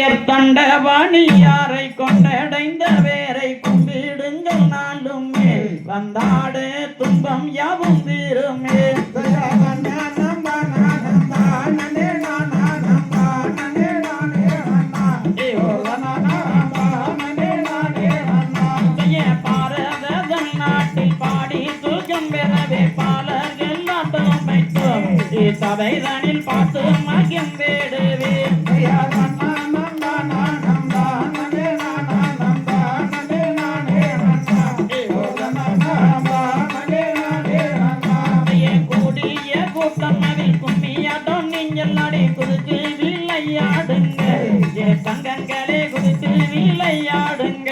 தண்டவாணியாரை கொண்டடைந்த வேரை கும்பிடுங்கள் நாளுமே வந்தாடு துன்பம் யாவும் தீருமே. பாரத நாட்டில் பாடி தூக்கம் பெறவே பாலர்கள் நாட்டம் வைத்தோம் சபைதனில் பார்த்து மகிம் வேடுவே. குதித்து விளையாடுங்க தங்கங்களே குதித்து விளையாடுங்க.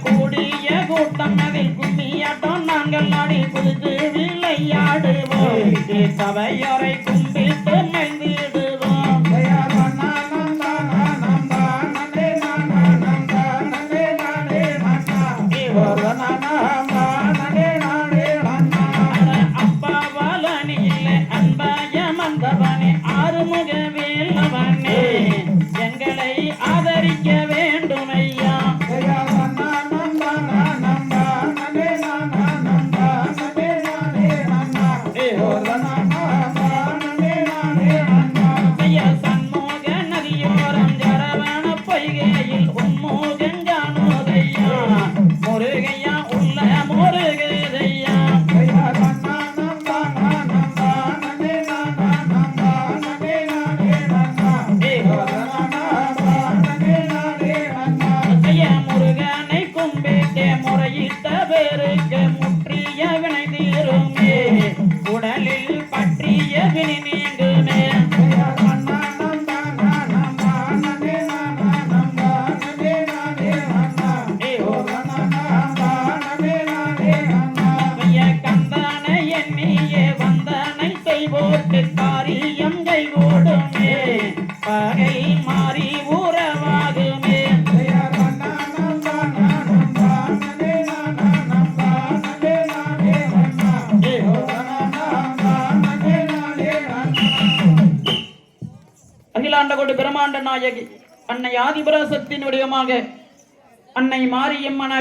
கூடிய கூட்டம் அதில் கும்மியாட்டம் நாங்கள் நாடி குதித்து விளையாடுவோம் சபையோரை கும்பிட்டு மைந்திடுவோம். அப்பாவாலனில்லை அன்பாயம் வந்தவனே ஆறுமுக வேலவனே எங்களை ஆதரிக்க வேண்டும் ஐயா. சண்முக நதியோரம் ஜரவண பொய்கையில் உன்மூகஞ்சானோதையா முருகையா உள்ள முருகதையா. முருகனை கும்பிட்டே முறையிட்ட பேருக்கு முற்றிய வினை தீருமே உடலில் பற்றிய வினை நீங்குமே. கந்தனை எண்ணியே வந்தனை செய்வோர்க்கு காரியம் கைகூடுமே பகை மாறி உறவாகுமே. அகிலாண்ட கோடி பிரம்மாண்ட நாயகி அன்னை ஆதிபராசக்தியின் வடிவமாக அன்னை மாரியம்மன்